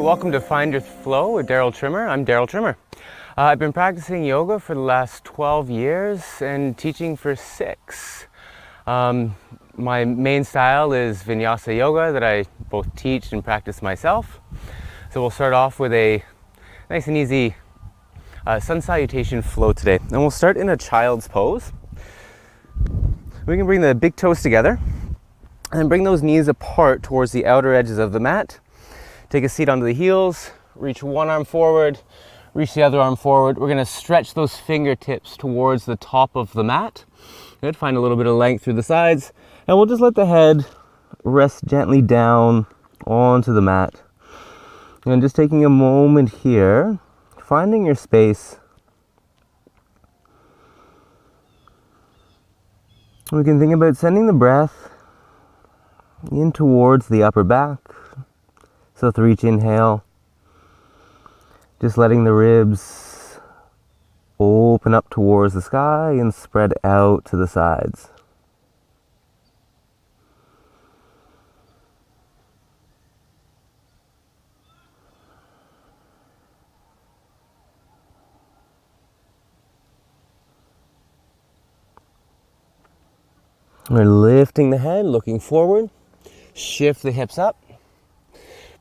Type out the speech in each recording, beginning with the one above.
welcome to Find Your Flow with Darryl Trimmer. I'm Darryl Trimmer. I've been practicing yoga for the last 12 years and teaching for 6. My main style is Vinyasa yoga that I both teach and practice myself. So we'll start off with a nice and easy Sun Salutation Flow today. And we'll start in a child's pose. We can bring the big toes together and bring those knees apart towards the outer edges of the mat. Take a seat onto the heels, reach one arm forward, reach the other arm forward. We're going to stretch those fingertips towards the top of the mat. Good, find a little bit of length through the sides, and we'll just let the head rest gently down onto the mat. And just taking a moment here, finding your space. We can think about sending the breath in towards the upper back. So with each inhale, just letting the ribs open up towards the sky and spread out to the sides. We're lifting the head, looking forward, shift the hips up.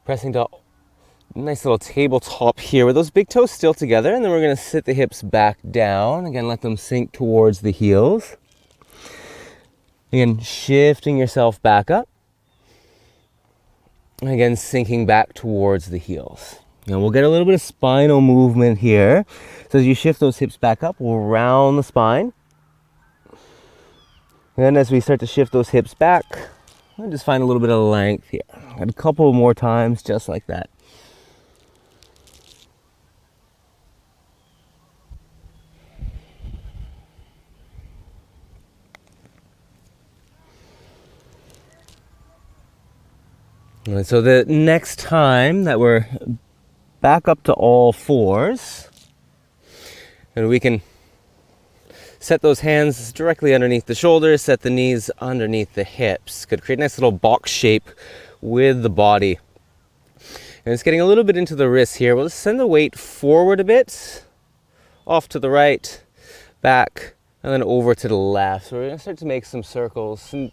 Pressing to a nice little tabletop here with those big toes still together, and then we're going to sit the hips back down. Again, let them sink towards the heels. Again, shifting yourself back up. And again, sinking back towards the heels. And we'll get a little bit of spinal movement here. So as you shift those hips back up, we'll round the spine. And then as we start to shift those hips back, I'll just find a little bit of length here. A couple more times, just like that. And so the next time that we're back up to all fours, and we can set those hands directly underneath the shoulders, set the knees underneath the hips. Could create a nice little box shape with the body. And it's getting a little bit into the wrists here. We'll just send the weight forward a bit, off to the right, back, and then over to the left. So we're going to start to make some circles. And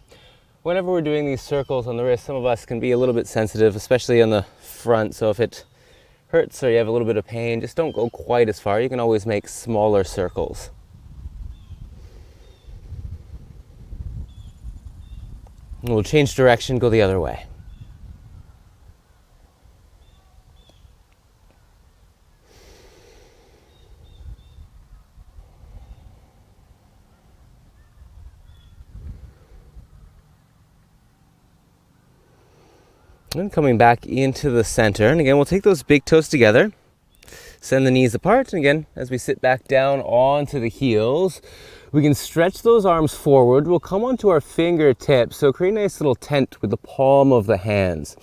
whenever we're doing these circles on the wrist, some of us can be a little bit sensitive, especially on the front. So if it hurts or you have a little bit of pain, just don't go quite as far. You can always make smaller circles. And we'll change direction, go the other way. And coming back into the center. And again, we'll take those big toes together. Send the knees apart. And again, as we sit back down onto the heels, we can stretch those arms forward. We'll come onto our fingertips. So create a nice little tent with the palm of the hands.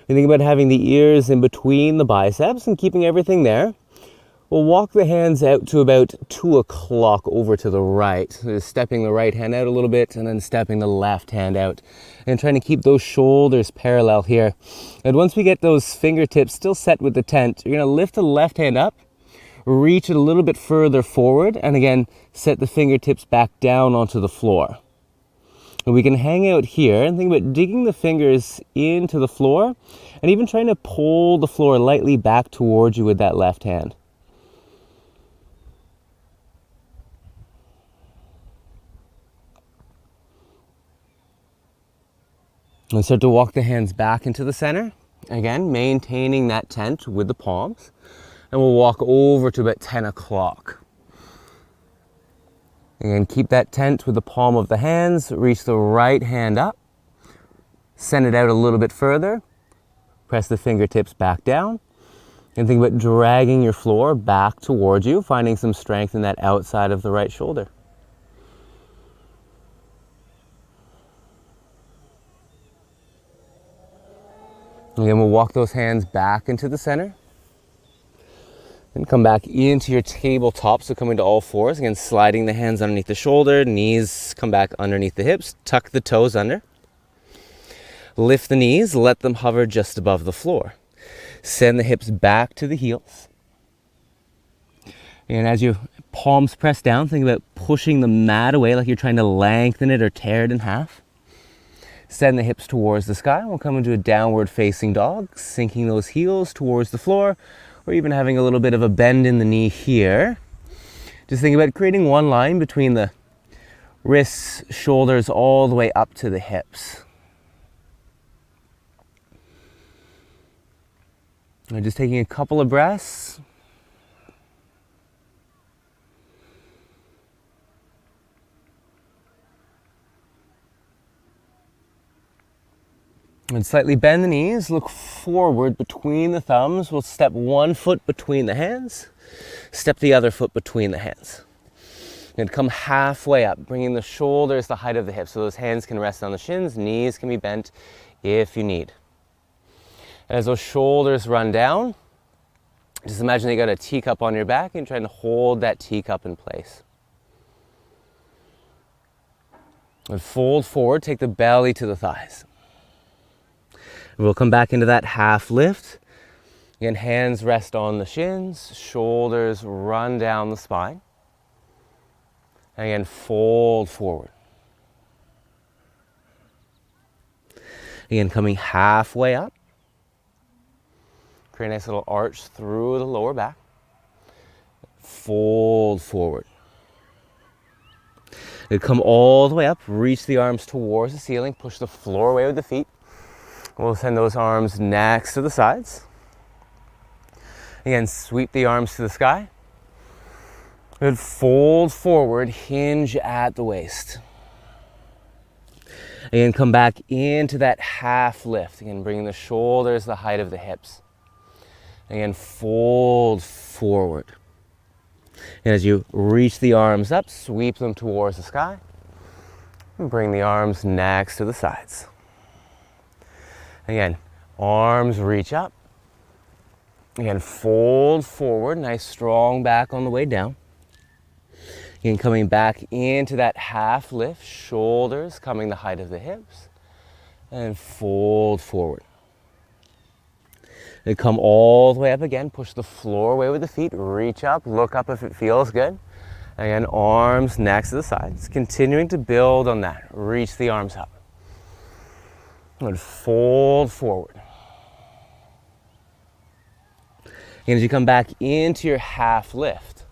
We think about having the ears in between the biceps and keeping everything there. We'll walk the hands out to about 2 o'clock over to the right. So stepping the right hand out a little bit and then stepping the left hand out. And trying to keep those shoulders parallel here. And once we get those fingertips still set with the tent, you're going to lift the left hand up, reach it a little bit further forward, and again, set the fingertips back down onto the floor. And we can hang out here and think about digging the fingers into the floor and even trying to pull the floor lightly back towards you with that left hand. And start to walk the hands back into the center. Again, maintaining that tent with the palms. And we'll walk over to about 10 o'clock. Again, keep that tent with the palm of the hands. Reach the right hand up. Send it out a little bit further. Press the fingertips back down. And think about dragging your floor back towards you, finding some strength in that outside of the right shoulder. Again, we'll walk those hands back into the center. And come back into your tabletop, so coming to all fours. Again, sliding the hands underneath the shoulder, knees come back underneath the hips, tuck the toes under. Lift the knees, let them hover just above the floor. Send the hips back to the heels. And as your palms press down, think about pushing the mat away like you're trying to lengthen it or tear it in half. Send the hips towards the sky. We'll come into a downward facing dog, sinking those heels towards the floor, or even having a little bit of a bend in the knee here. Just think about creating one line between the wrists, shoulders, all the way up to the hips. And just taking a couple of breaths. And slightly bend the knees, look forward between the thumbs. We'll step one foot between the hands, step the other foot between the hands. And come halfway up, bringing the shoulders the height of the hips, so those hands can rest on the shins, knees can be bent if you need. And as those shoulders run down, just imagine you got a teacup on your back and trying to hold that teacup in place. And fold forward, take the belly to the thighs. We'll come back into that half lift. Again, hands rest on the shins, shoulders run down the spine. And again, fold forward. Again, coming halfway up. Create a nice little arch through the lower back. Fold forward. And come all the way up, reach the arms towards the ceiling, push the floor away with the feet. We'll send those arms next to the sides. Again, sweep the arms to the sky. Good, fold forward, hinge at the waist. Again, come back into that half lift. Again, bringing the shoulders the height of the hips. Again, fold forward. And as you reach the arms up, sweep them towards the sky. And bring the arms next to the sides. Again, arms reach up. Again, fold forward, nice strong back on the way down. Again, coming back into that half lift, shoulders coming the height of the hips. And fold forward. And come all the way up again, push the floor away with the feet, reach up, look up if it feels good. Again, arms next to the sides, continuing to build on that, reach the arms up. And fold forward. And as you come back into your half lift,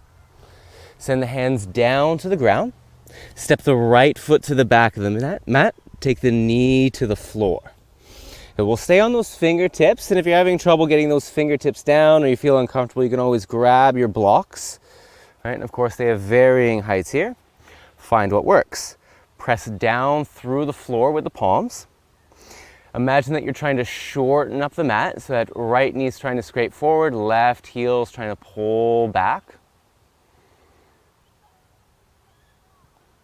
send the hands down to the ground. Step the right foot to the back of the mat. Take the knee to the floor. And we'll stay on those fingertips. And if you're having trouble getting those fingertips down or you feel uncomfortable, you can always grab your blocks. Right? And of course, they have varying heights here. Find what works. Press down through the floor with the palms. Imagine that you're trying to shorten up the mat so that right knee's trying to scrape forward, left heel's trying to pull back.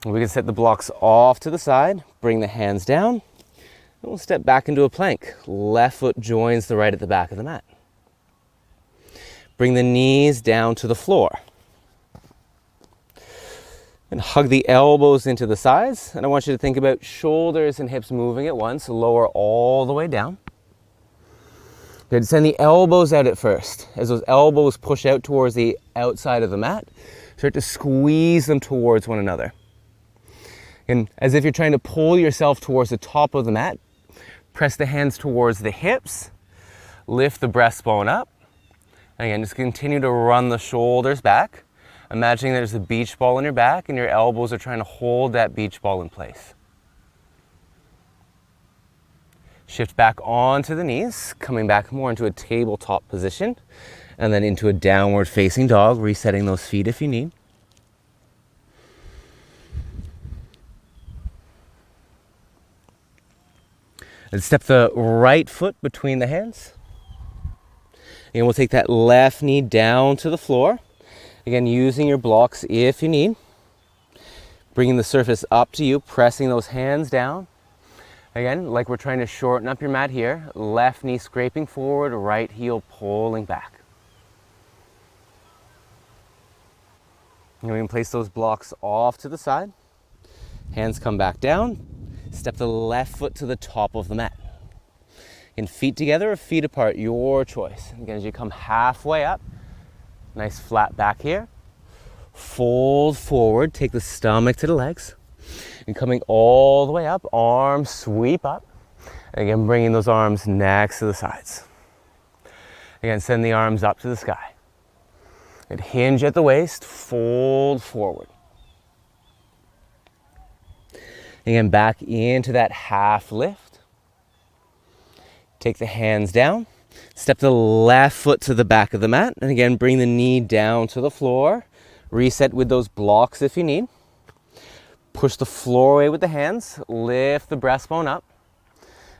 We can set the blocks off to the side, bring the hands down, and we'll step back into a plank. Left foot joins the right at the back of the mat. Bring the knees down to the floor. And hug the elbows into the sides. And I want you to think about shoulders and hips moving at once. Lower all the way down. Good. Send the elbows out at first. As those elbows push out towards the outside of the mat, start to squeeze them towards one another. And as if you're trying to pull yourself towards the top of the mat, press the hands towards the hips. Lift the breastbone up. And again, just continue to run the shoulders back. Imagining there's a beach ball in your back and your elbows are trying to hold that beach ball in place. Shift back onto the knees, coming back more into a tabletop position, and then into a downward facing dog, resetting those feet if you need. And step the right foot between the hands. And we'll take that left knee down to the floor. Again, using your blocks if you need. Bringing the surface up to you, pressing those hands down. Again, like we're trying to shorten up your mat here. Left knee scraping forward, right heel pulling back. And we can place those blocks off to the side. Hands come back down. Step the left foot to the top of the mat. Again, feet together or feet apart, your choice. Again, as you come halfway up, nice flat back here. Fold forward, take the stomach to the legs. And coming all the way up, arms sweep up. And again, bringing those arms next to the sides. Again, send the arms up to the sky. And hinge at the waist, fold forward. Again, back into that half lift. Take the hands down. Step the left foot to the back of the mat. And again, bring the knee down to the floor. Reset with those blocks if you need. Push the floor away with the hands. Lift the breastbone up.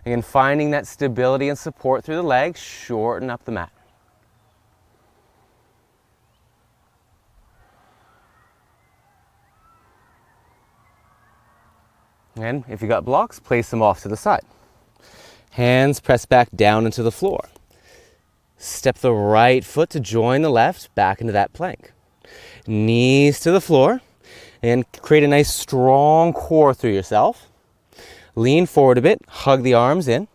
Again, finding that stability and support through the legs. Shorten up the mat. And if you got blocks, place them off to the side. Hands press back down into the floor. Step the right foot to join the left back into that plank. Knees to the floor and create a nice strong core through yourself. Lean forward a bit, hug the arms in.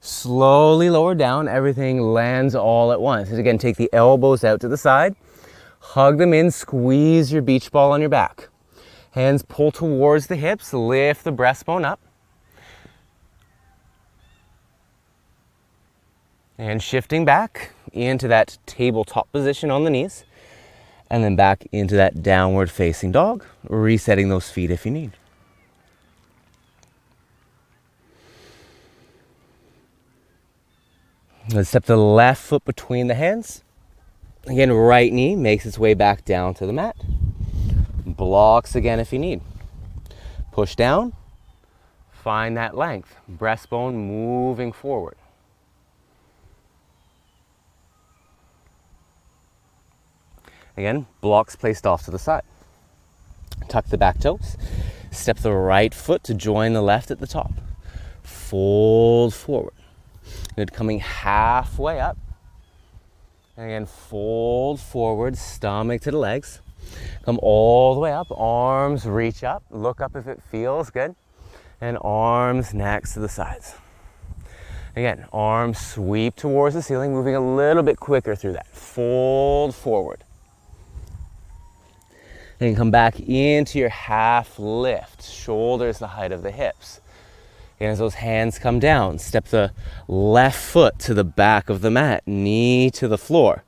Slowly lower down, everything lands all at once. And again, take the elbows out to the side. Hug them in, squeeze your beach ball on your back. Hands pull towards the hips, lift the breastbone up. And shifting back into that tabletop position on the knees. And then back into that downward facing dog, resetting those feet if you need. Let's step the left foot between the hands. Again, right knee makes its way back down to the mat. Blocks again if you need. Push down, find that length. Breastbone moving forward. Again, blocks placed off to the side. Tuck the back toes. Step the right foot to join the left at the top. Fold forward. Good, coming halfway up. And again, fold forward, stomach to the legs. Come all the way up, arms reach up. Look up if it feels good. And arms next to the sides. Again, arms sweep towards the ceiling, moving a little bit quicker through that. Fold forward. Then come back into your half lift. Shoulders the height of the hips. And as those hands come down, step the left foot to the back of the mat, knee to the floor.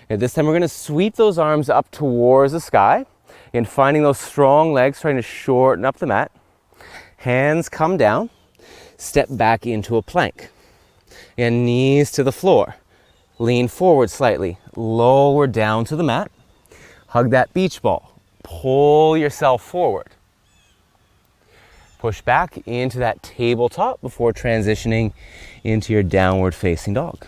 And this time we're going to sweep those arms up towards the sky. And finding those strong legs, trying to shorten up the mat. Hands come down. Step back into a plank. And knees to the floor. Lean forward slightly. Lower down to the mat. Hug that beach ball. Pull yourself forward. Push back into that tabletop before transitioning into your downward facing dog.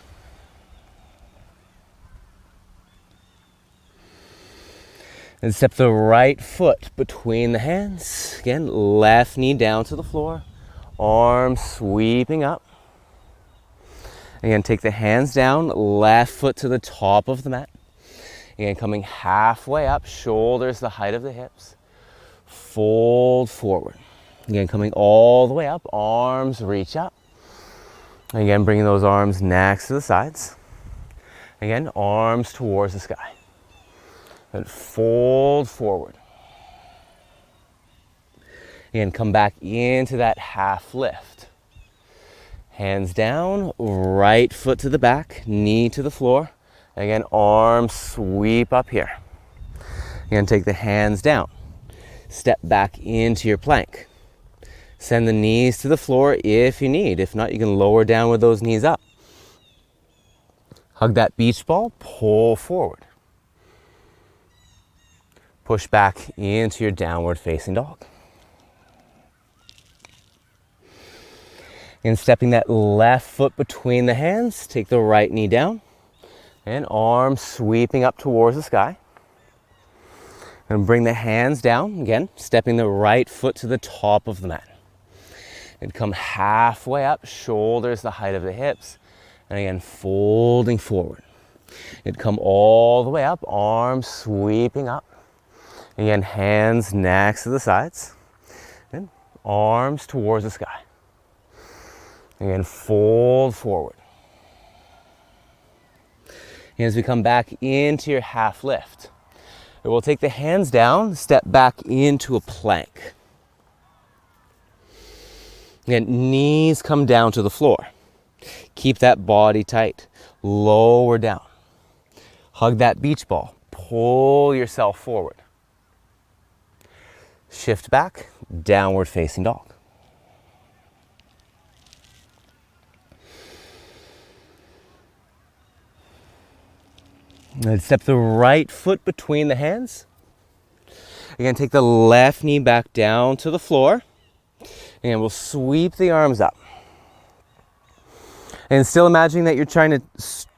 And step the right foot between the hands. Again, left knee down to the floor. Arms sweeping up. Again, take the hands down, left foot to the top of the mat. Again, coming halfway up, shoulders the height of the hips. Fold forward. Again, coming all the way up, arms reach up. Again, bringing those arms next to the sides. Again, arms towards the sky. And fold forward. Again, come back into that half lift. Hands down, right foot to the back, knee to the floor. Again, arms sweep up here. Again, take the hands down. Step back into your plank. Send the knees to the floor if you need. If not, you can lower down with those knees up. Hug that beach ball, pull forward. Push back into your downward facing dog. And stepping that left foot between the hands, take the right knee down. And arms sweeping up towards the sky. And bring the hands down, again, stepping the right foot to the top of the mat. And come halfway up, shoulders the height of the hips. And again, folding forward. And come all the way up, arms sweeping up. Again, hands next to the sides. And arms towards the sky. Again, fold forward. And as we come back into your half lift, we'll take the hands down, step back into a plank. Again, knees come down to the floor. Keep that body tight. Lower down. Hug that beach ball. Pull yourself forward. Shift back, downward facing dog. And step the right foot between the hands. Again, take the left knee back down to the floor. And we'll sweep the arms up. And still imagining that you're trying to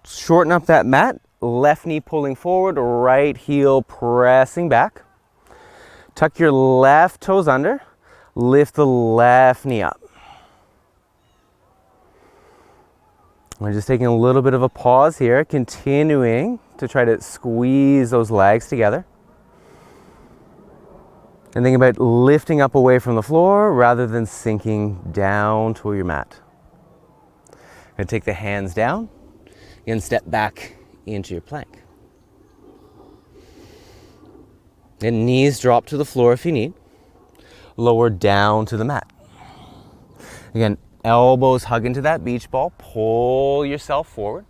shorten up that mat. Left knee pulling forward, right heel pressing back. Tuck your left toes under. Lift the left knee up. We're just taking a little bit of a pause here, continuing to try to squeeze those legs together. And think about lifting up away from the floor rather than sinking down to your mat. And take the hands down and step back into your plank. And knees drop to the floor if you need. Lower down to the mat. Again, elbows hug into that beach ball. Pull yourself forward.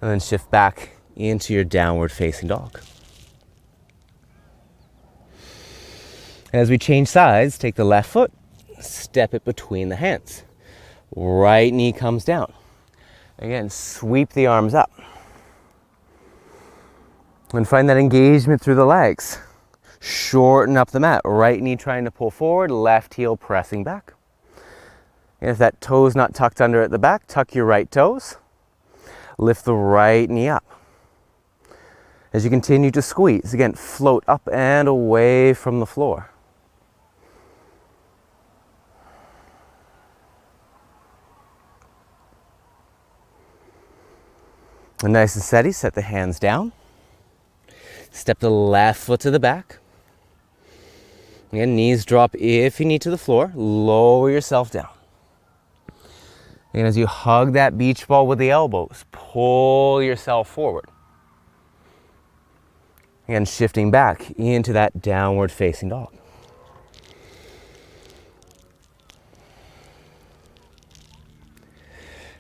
And then shift back into your downward facing dog. As we change sides, take the left foot, step it between the hands. Right knee comes down. Again, sweep the arms up. And find that engagement through the legs. Shorten up the mat. Right knee trying to pull forward, left heel pressing back. And if that toe's not tucked under at the back, tuck your right toes. Lift the right knee up. As you continue to squeeze, again, float up and away from the floor. And nice and steady, set the hands down. Step the left foot to the back. Again, knees drop if you need to the floor. Lower yourself down. And as you hug that beach ball with the elbows, pull yourself forward. And shifting back into that downward facing dog.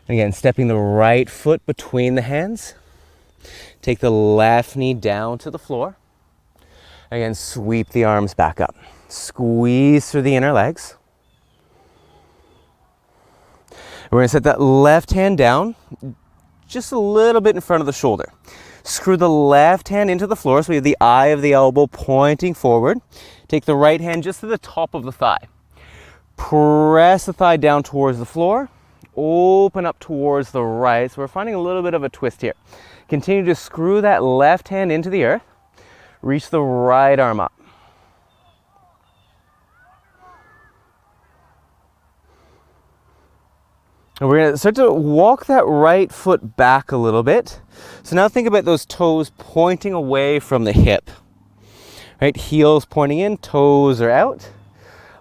Again, stepping the right foot between the hands. Take the left knee down to the floor. Again, sweep the arms back up. Squeeze through the inner legs. We're going to set that left hand down just a little bit in front of the shoulder. Screw the left hand into the floor so we have the eye of the elbow pointing forward. Take the right hand just to the top of the thigh. Press the thigh down towards the floor. Open up towards the right. So we're finding a little bit of a twist here. Continue to screw that left hand into the earth. Reach the right arm up. And we're going to start to walk that right foot back a little bit. So now think about those toes pointing away from the hip. Right, heels pointing in, toes are out.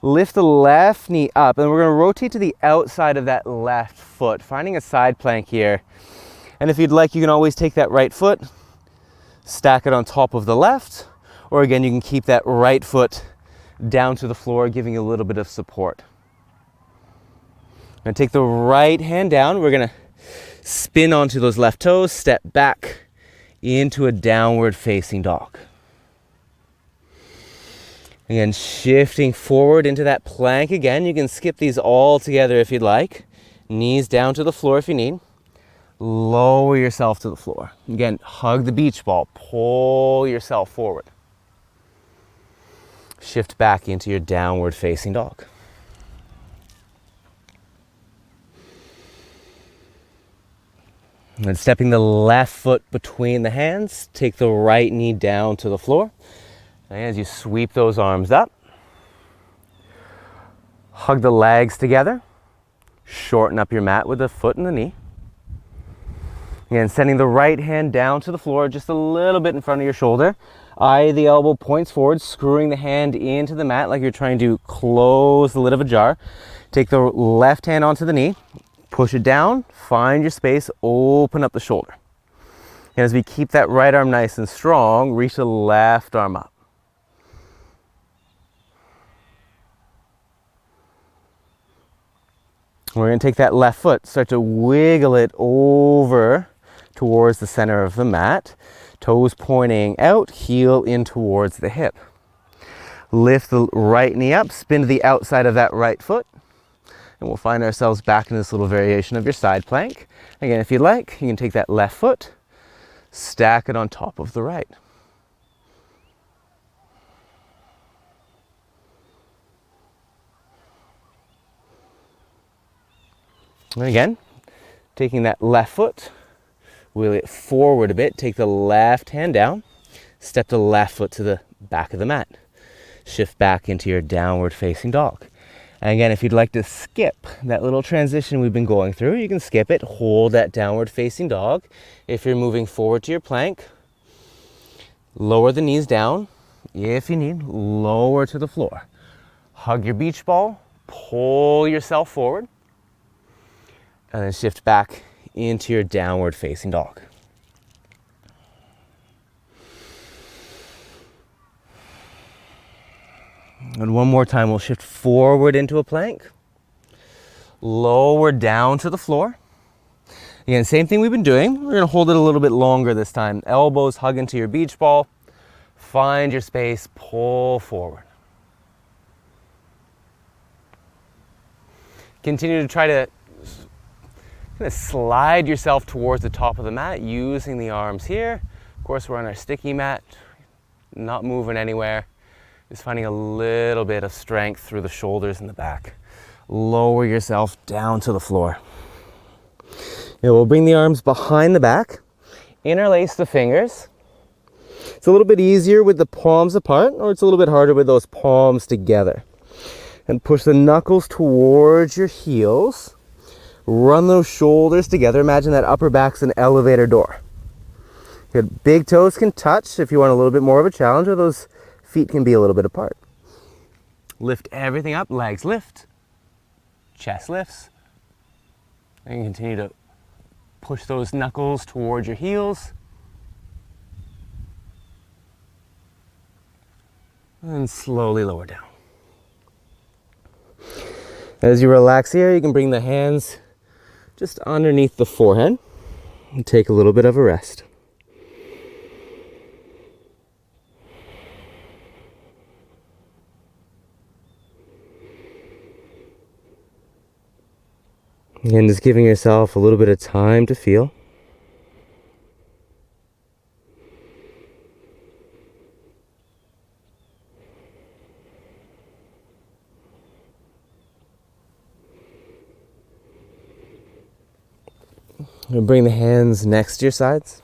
Lift the left knee up, and we're going to rotate to the outside of that left foot, finding a side plank here. And if you'd like, you can always take that right foot, stack it on top of the left, or again, you can keep that right foot down to the floor, giving you a little bit of support. Now take the right hand down. We're going to spin onto those left toes, step back into a downward facing dog. Again, shifting forward into that plank again. You can skip these all together if you'd like. Knees down to the floor if you need. Lower yourself to the floor. Again, hug the beach ball. Pull yourself forward. Shift back into your downward facing dog. And stepping the left foot between the hands, take the right knee down to the floor. And as you sweep those arms up, hug the legs together, shorten up your mat with the foot and the knee. Again, sending the right hand down to the floor just a little bit in front of your shoulder. Eye of the elbow points forward, screwing the hand into the mat like you're trying to close the lid of a jar. Take the left hand onto the knee, push it down, find your space, open up the shoulder. And as we keep that right arm nice and strong, reach the left arm up. We're going to take that left foot, start to wiggle it over towards the center of the mat. Toes pointing out, heel in towards the hip. Lift the right knee up, spin to the outside of that right foot. And we'll find ourselves back in this little variation of your side plank. Again, if you'd like, you can take that left foot, stack it on top of the right. And again, taking that left foot, wheel it forward a bit, take the left hand down, step the left foot to the back of the mat. Shift back into your downward facing dog. And again, if you'd like to skip that little transition we've been going through, you can skip it, hold that downward facing dog. If you're moving forward to your plank, lower the knees down. If you need, lower to the floor. Hug your beach ball, pull yourself forward, and then shift back into your downward facing dog. And one more time, we'll shift forward into a plank, lower down to the floor. Again, same thing we've been doing. We're gonna hold it a little bit longer this time. Elbows hug into your beach ball, find your space, pull forward. Continue to try to slide yourself towards the top of the mat using the arms here. Of course, we're on our sticky mat, not moving anywhere. Just finding a little bit of strength through the shoulders and the back. Lower yourself down to the floor. Now we'll bring the arms behind the back, interlace the fingers. It's a little bit easier with the palms apart, or it's a little bit harder with those palms together. And push the knuckles towards your heels. Run those shoulders together. Imagine that upper back's an elevator door. Your big toes can touch if you want a little bit more of a challenge, or those feet can be a little bit apart. Lift everything up, legs lift, chest lifts. And continue to push those knuckles towards your heels. And slowly lower down. As you relax here, you can bring the hands just underneath the forehead and take a little bit of a rest. And just giving yourself a little bit of time to feel. We'll bring the hands next to your sides.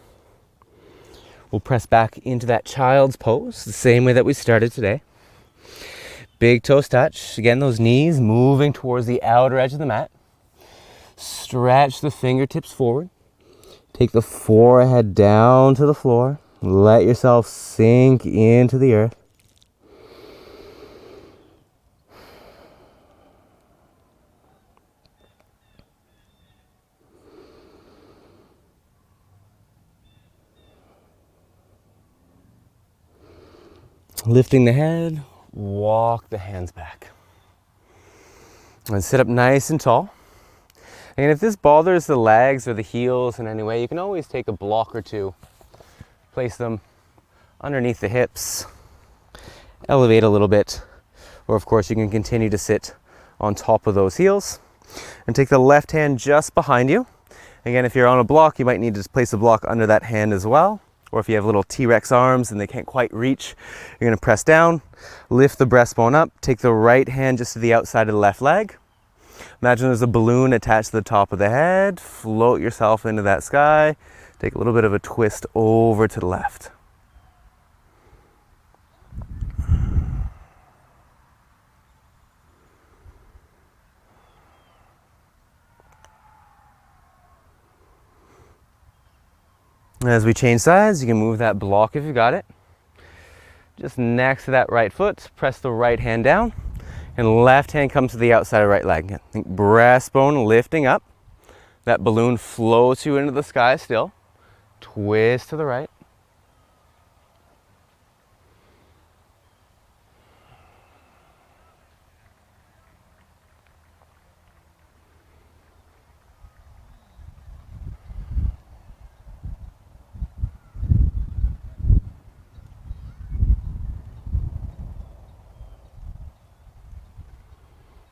We'll press back into that child's pose, the same way that we started today. Big toes touch. Again, those knees moving towards the outer edge of the mat. Stretch the fingertips forward. Take the forehead down to the floor. Let yourself sink into the earth. Lifting the head, walk the hands back. And sit up nice and tall. And if this bothers the legs or the heels in any way, you can always take a block or two, place them underneath the hips, elevate a little bit, or of course you can continue to sit on top of those heels. And take the left hand just behind you. Again, if you're on a block, you might need to place a block under that hand as well. Or if you have little T-Rex arms and they can't quite reach, you're gonna press down, lift the breastbone up, take the right hand just to the outside of the left leg. Imagine there's a balloon attached to the top of the head. Float yourself into that sky. Take a little bit of a twist over to the left. As we change sides, you can move that block if you got it. Just next to that right foot, press the right hand down. And left hand comes to the outside of right leg. Think breastbone lifting up. That balloon floats you into the sky still. Twist to the right.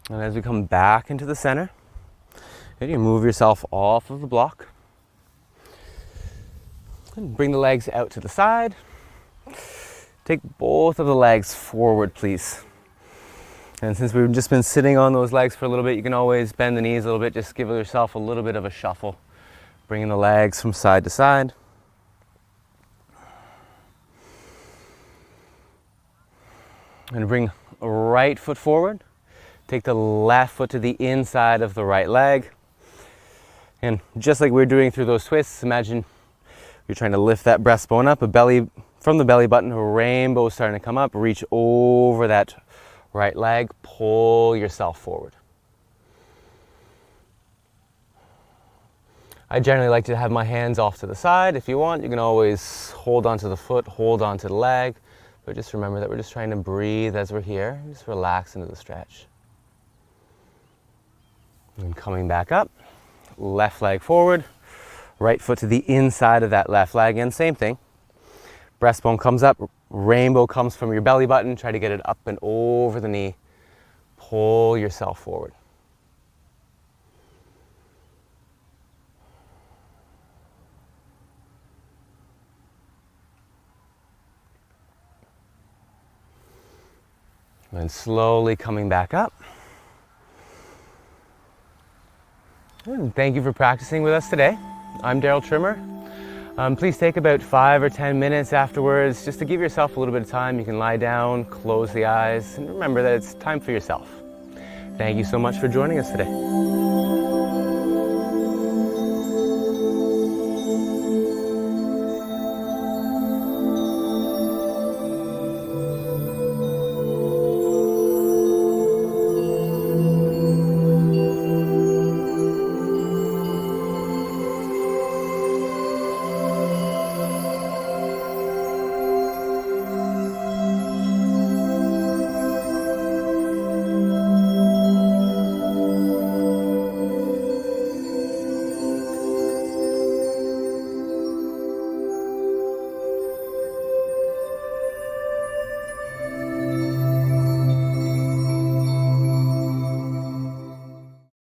And as we come back into the center, you move yourself off of the block. And bring the legs out to the side. Take both of the legs forward, please. And since we've just been sitting on those legs for a little bit, you can always bend the knees a little bit, just give yourself a little bit of a shuffle. Bringing the legs from side to side. And bring a right foot forward. Take the left foot to the inside of the right leg. And just like we're doing through those twists, imagine you're trying to lift that breastbone up, from the belly button, a rainbow starting to come up. Reach over that right leg, pull yourself forward. I generally like to have my hands off to the side. If you want, you can always hold onto the foot, hold onto the leg. But just remember that we're just trying to breathe as we're here. Just relax into the stretch. And coming back up, left leg forward, right foot to the inside of that left leg, and same thing. Breastbone comes up, rainbow comes from your belly button, try to get it up and over the knee. Pull yourself forward. And slowly coming back up. And thank you for practicing with us today. I'm Darryl Trimmer. Please take about 5 or 10 minutes afterwards just to give yourself a little bit of time. You can lie down, close the eyes, and remember that it's time for yourself. Thank you so much for joining us today.